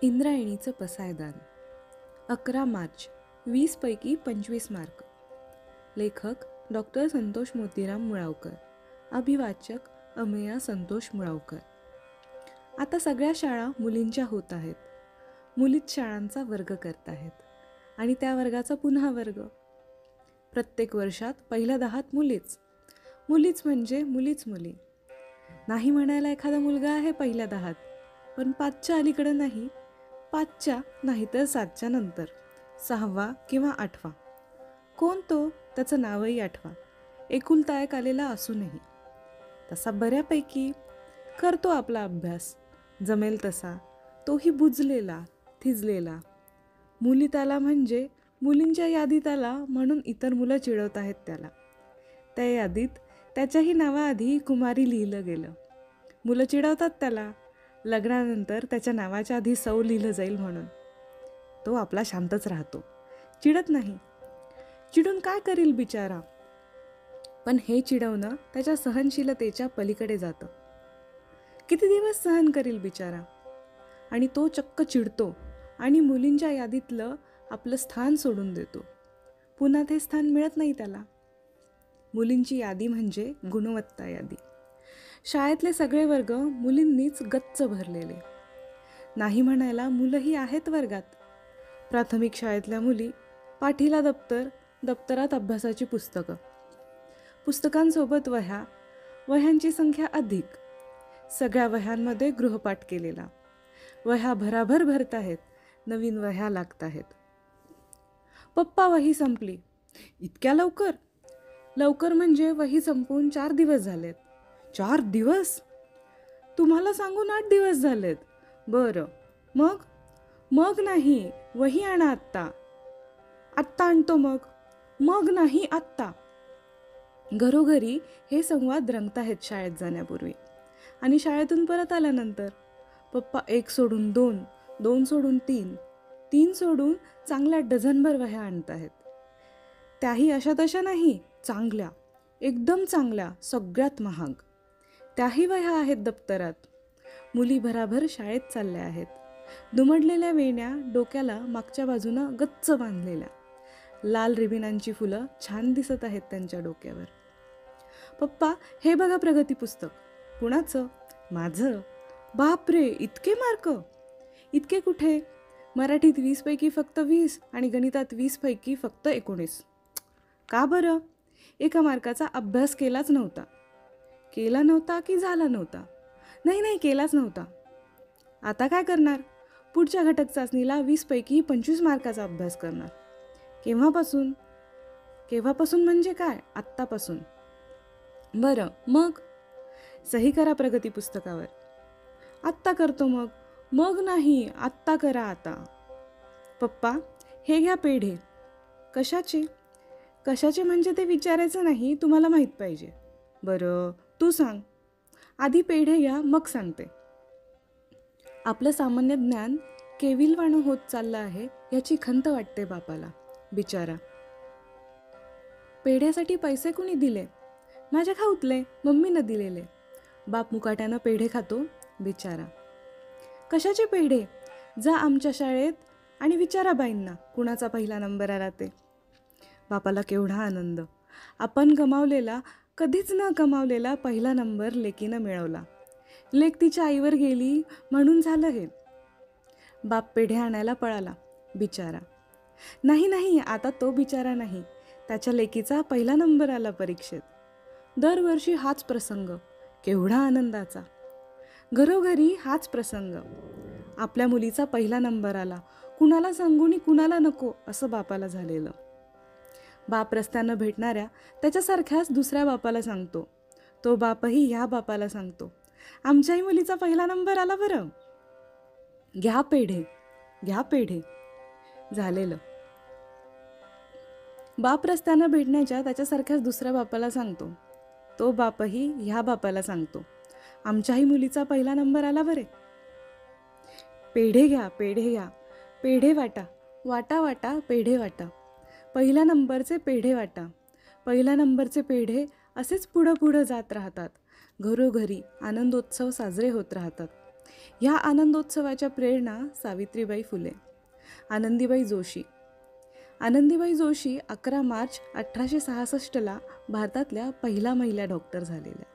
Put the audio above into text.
इंद्रायणीचं पसायदान. 11 मार्च. 20 पैकी 25 मार्क. लेखक डॉक्टर संतोष मोतीराम मुळावकर. अभिवाचक अमेया संतोष मुळावकर. आता सगळ्या शाळा मुलींच्या होत आहेत. मुलीच शाळांचा वर्ग करत आहेत आणि त्या वर्गाचा पुन्हा वर्ग. प्रत्येक वर्षात पहिल्या 10त मुलीच. मुलीच म्हणजे मुलीच मुली. नाही म्हणायला एखादा मुलगा आहे पहिल्या 10त, पण 5च्या अलीकडं नाही. 5च्या नाहीतर 7च्या नंतर 6वा किंवा 8वा. कोण तो, त्याचं नावही आठवा. एकुलता एक आलेला असूनही तसा बऱ्यापैकी करतो आपला अभ्यास, जमेल तसा. तोही बुजलेला, थिजलेला. मुलीत आला म्हणजे मुलींच्या यादीत आला म्हणून इतर मुलं चिडवत आहेत त्याला. त्या यादीत त्याच्याही नावाआधी कुमारी लिहिलं गेलं. मुलं चिडवतात त्याला. लग्नानंतर त्याच्या नावाच्या आधी सौ लिहिलं जाईल म्हणून. तो आपला शांतच राहतो, चिडत नाही. चिडून काय करील बिचारा. पण हे चिडवणं त्याच्या सहनशीलतेच्या पलीकडे जातं. किती दिवस सहन करील बिचारा. आणि तो चक्क चिडतो आणि मुलींच्या यादीतलं आपलं स्थान सोडून देतो. पुन्हा ते स्थान मिळत नाही त्याला. मुलींची यादी म्हणजे गुणवत्ता यादी. शाळेतले सगळे वर्ग मुलींनीच गच्च भरलेले. नाही म्हणायला मुलंही आहेत वर्गात. प्राथमिक शाळेतल्या मुली पाठीला दप्तर, दप्तरात अभ्यासाची पुस्तकं, पुस्तकांसोबत वह्या, वह्यांची संख्या अधिक. सगळ्या वह्यांमध्ये गृहपाठ केलेला. वह्या भराभर भरत आहेत. नवीन वह्या लागत आहेत. पप्पा, वही संपली. इतक्या लवकर? लवकर म्हणजे वही संपून 4 दिवस झालेत. 4 दिवस? तुम्हाला सांगून 8 दिवस झालेत. बरं, मग? मग नाही, वही आणा आत्ता. आत्ता आणतो मग. मग नाही, आत्ता. घरोघरी हे संवाद रंगत आहेत शाळेत जाण्यापूर्वी आणि शाळेतून परत आल्यानंतर. पप्पा 1 सोडून 2, 2 सोडून 3, 3 सोडून चांगल्या डझनभर वह्या आणत आहेत. त्याही अशा तशा नाही, चांगल्या, एकदम चांगल्या, सगळ्यात महाग. त्याही वह्या आहेत दप्तरात. मुली भराभर शाळेत चालल्या आहेत. दुमडलेल्या वेण्या डोक्याला मागच्या बाजूनं गच्च बांधलेल्या. लाल रिबिनांची फुलं छान दिसत आहेत त्यांच्या डोक्यावर. पप्पा, हे बघा प्रगती पुस्तक. कुणाचं? माझं. बापरे, इतके मार्क? इतके कुठे? मराठीत 20 पैकी फक्त 20 आणि गणितात 20 पैकी फक्त 19. का बरं? एका मार्काचा अभ्यास केलाच नव्हता. केला नव्हता की झाला नव्हता? नाही, केलाच नव्हता. आता काय करणार? पुढच्या घटक चाचणीला 20 पैकी 25 मार्काचा अभ्यास करणार. केव्हापासून? केव्हापासून म्हणजे काय? आत्तापासून. बरं, मग? सही करा प्रगती पुस्तकावर. आत्ता करतो मग. मग नाही, आत्ता करा आता. पप्पा, हे घ्या पेढे. कशाचे? कशाचे म्हणजे ते विचारायचं नाही, तुम्हाला माहीत पाहिजे. बरं, तू सांग. आधी पेढे घ्या, मग सांगते. आपलं सामान्य ज्ञान केविलवाणं होत चाललं आहे याची खंत वाटते बापाला. बिचारा. पेढ्यासाठी पैसे कुणी दिले? माझ्या खाऊतले, मम्मीनं दिलेले. बाप मुकाट्यानं पेढे खातो. बिचारा. कशाचे पेढे? जा आमच्या शाळेत आणि विचारा बाईंना कुणाचा पहिला नंबर आला ते. बापाला केवढा आनंद. आपण कमावलेला, कधीच न कमावलेला पहिला नंबर लेकीनं मिळवला. लेक तिच्या आईवर गेली म्हणून झालं हे. बाप पेढे आणायला पळाला. बिचारा. नाही, आता तो बिचारा नाही. त्याच्या लेकीचा पहिला नंबर आला परीक्षेत. दरवर्षी हाच प्रसंग. केवढा आनंदाचा. घरोघरी हाच प्रसंग. आपल्या मुलीचा पहिला नंबर आला. कुणाला सांगूनी कुणाला नको असं बापाला झालेलं. बाप रस्त्यानं भेटणाऱ्या त्याच्यासारख्याच दुसऱ्या बापाला सांगतो. तो बापही ह्या बापाला सांगतो, आमच्याही मुलीचा पहिला नंबर आला बरं. घ्या पेढे, घ्या पेढे. झालेलं. बाप रस्त्यानं भेटण्याच्या त्याच्यासारख्याच दुसऱ्या बापाला सांगतो. तो बापही ह्या बापाला सांगतो, आमच्याही मुलीचा पहिला नंबर आला बरे. पेढे घ्या, पेढे घ्या. पेढे वाटा, वाटा वाटा पेढे वाटा. पहिल्या नंबरचे पेढे वाटा. पहिल्या नंबरचे पेढे असेच पुढं जात राहतात. घरोघरी आनंदोत्सव साजरे होत राहतात. ह्या आनंदोत्सवाच्या प्रेरणा सावित्रीबाई फुले. आनंदीबाई जोशी. आनंदीबाई जोशी 11 मार्च 1866ला भारतातल्या पहिल्या महिला डॉक्टर झालेल्या.